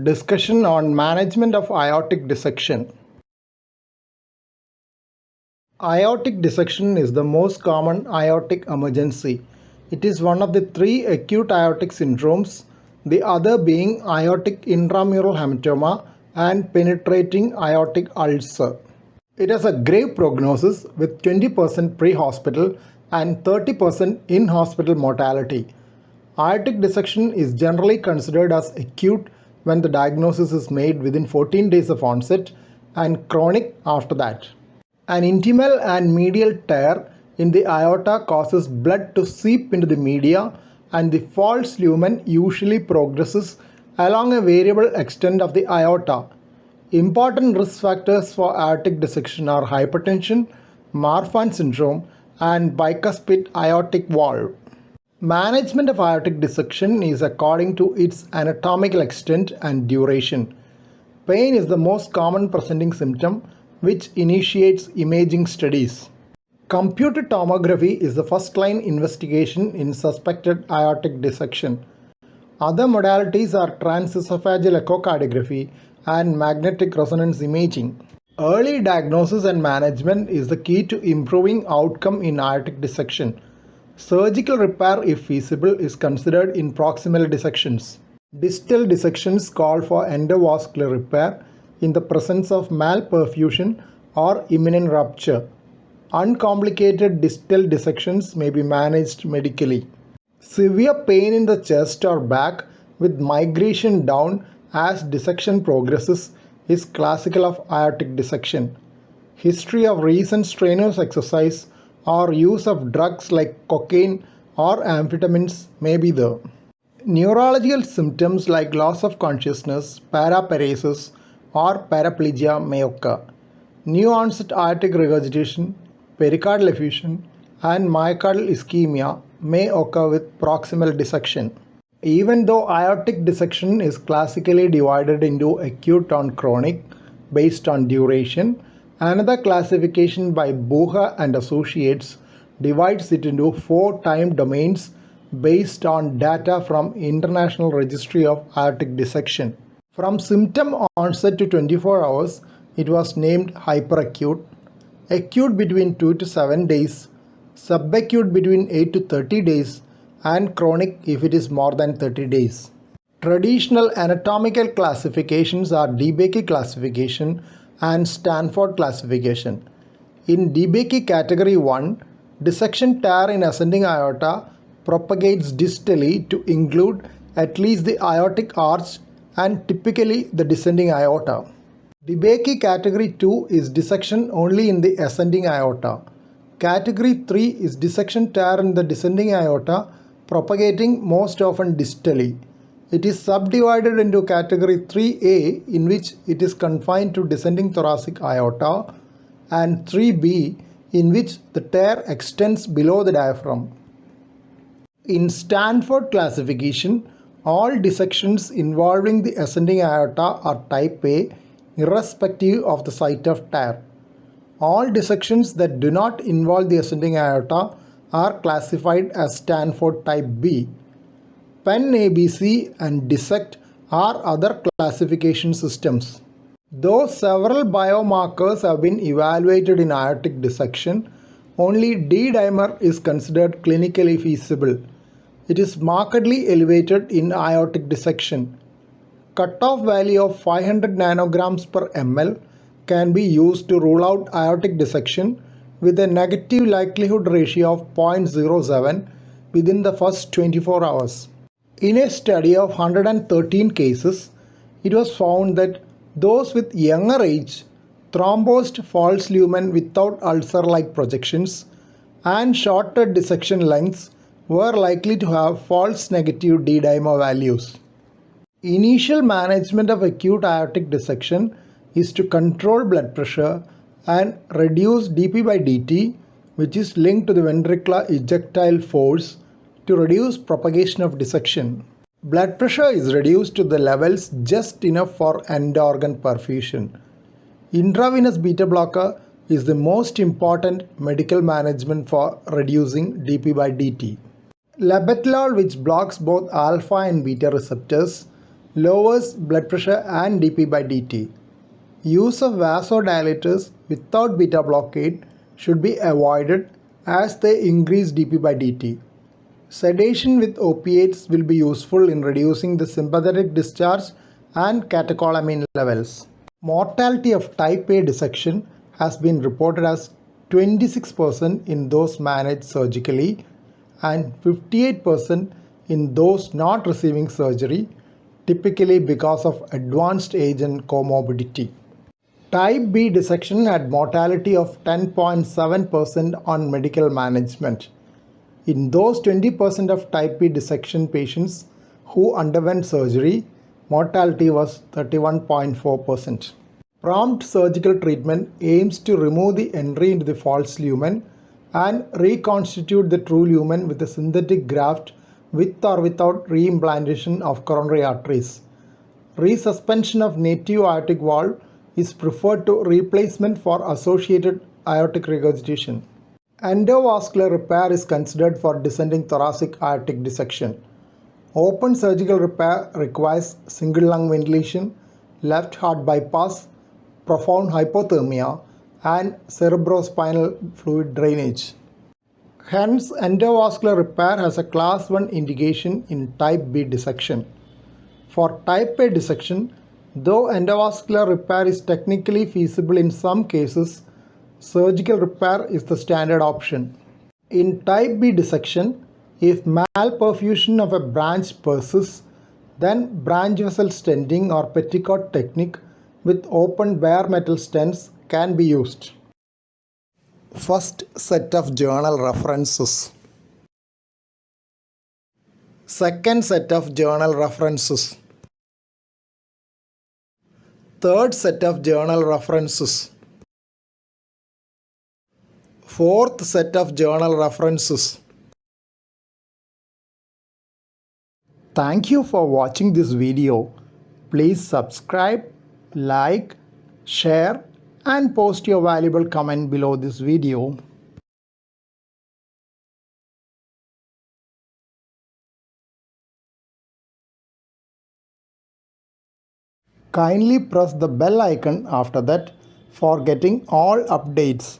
Discussion on management of aortic dissection. Aortic dissection is the most common aortic emergency. It is one of the three acute aortic syndromes, the other being aortic intramural hematoma and penetrating aortic ulcer. It has a grave prognosis with 20% pre-hospital and 30% in-hospital mortality. Aortic dissection is generally considered as acute when the diagnosis is made within 14 days of onset and chronic after that. An intimal and medial tear in the aorta causes blood to seep into the media, and the false lumen usually progresses along a variable extent of the aorta. Important risk factors for aortic dissection are hypertension, Marfan syndrome, and bicuspid aortic valve. Management of aortic dissection is according to its anatomical extent and duration. Pain is the most common presenting symptom, which initiates imaging studies. Computed tomography is the first-line investigation in suspected aortic dissection. Other modalities are transesophageal echocardiography and magnetic resonance imaging. Early diagnosis and management is the key to improving outcome in aortic dissection. Surgical repair, if feasible, is considered in proximal dissections. Distal dissections call for endovascular repair in the presence of malperfusion or imminent rupture. Uncomplicated distal dissections may be managed medically. Severe pain in the chest or back with migration down as dissection progresses is classical of aortic dissection. History of recent strenuous exercise or use of drugs like cocaine or amphetamines may be there. Neurological symptoms like loss of consciousness, paraparesis, or paraplegia may occur. New onset aortic regurgitation, pericardial effusion, and myocardial ischemia may occur with proximal dissection. Even though aortic dissection is classically divided into acute and chronic based on duration, another classification by Bucher and Associates divides it into 4 time domains based on data from International Registry of Aortic Dissection. From symptom onset to 24 hours, it was named hyperacute, acute between 2 to 7 days, subacute between 8 to 30 days, and chronic if it is more than 30 days. Traditional anatomical classifications are DeBakey classification and Stanford classification. In DeBakey category 1, dissection tear in ascending aorta propagates distally to include at least the aortic arch and typically the descending aorta. DeBakey category 2 is dissection only in the ascending aorta. Category 3 is dissection tear in the descending aorta propagating most often distally. It is subdivided into category 3A, in which it is confined to descending thoracic aorta, and 3B, in which the tear extends below the diaphragm. In Stanford classification, all dissections involving the ascending aorta are type A, irrespective of the site of tear. All dissections that do not involve the ascending aorta are classified as Stanford type B. Pen ABC and dissect are other classification systems. Though several biomarkers have been evaluated in aortic dissection, only D-dimer is considered clinically feasible. It is markedly elevated in aortic dissection. Cutoff value of 500 nanograms per ml can be used to rule out aortic dissection with a negative likelihood ratio of 0.07 within the first 24 hours. In a study of 113 cases, it was found that those with younger age, thrombosed false lumen without ulcer-like projections, and shorter dissection lengths were likely to have false negative D-dimer values. Initial management of acute aortic dissection is to control blood pressure and reduce dP by dt, which is linked to the ventricular ejectile force, to reduce propagation of dissection. Blood pressure is reduced to the levels just enough for end organ perfusion. Intravenous beta blocker is the most important medical management for reducing dP by dt. Labetalol, which blocks both alpha and beta receptors, lowers blood pressure and dP by dt. Use of vasodilators without beta blockade should be avoided as they increase dP by dt. Sedation with opiates will be useful in reducing the sympathetic discharge and catecholamine levels. Mortality of type A dissection has been reported as 26% in those managed surgically and 58% in those not receiving surgery, typically because of advanced age and comorbidity. Type B dissection had mortality of 10.7% on medical management. In those 20% of type B dissection patients who underwent surgery, mortality was 31.4%. Prompt surgical treatment aims to remove the entry into the false lumen and reconstitute the true lumen with a synthetic graft with or without reimplantation of coronary arteries. Resuspension of native aortic valve is preferred to replacement for associated aortic regurgitation. Endovascular repair is considered for descending thoracic aortic dissection. Open surgical repair requires single lung ventilation, left heart bypass, profound hypothermia, and cerebrospinal fluid drainage. Hence, endovascular repair has a class 1 indication in type B dissection. For type A dissection, though endovascular repair is technically feasible in some cases, surgical repair is the standard option. In type B dissection, if malperfusion of a branch persists, then branch vessel stenting or petticoat technique with open bare metal stents can be used. First set of journal references. Second set of journal references. Third set of journal references. Fourth set of journal references. Thank you for watching this video. Please subscribe, like, share, and post your valuable comment below this video. Kindly press the bell icon after that for getting all updates.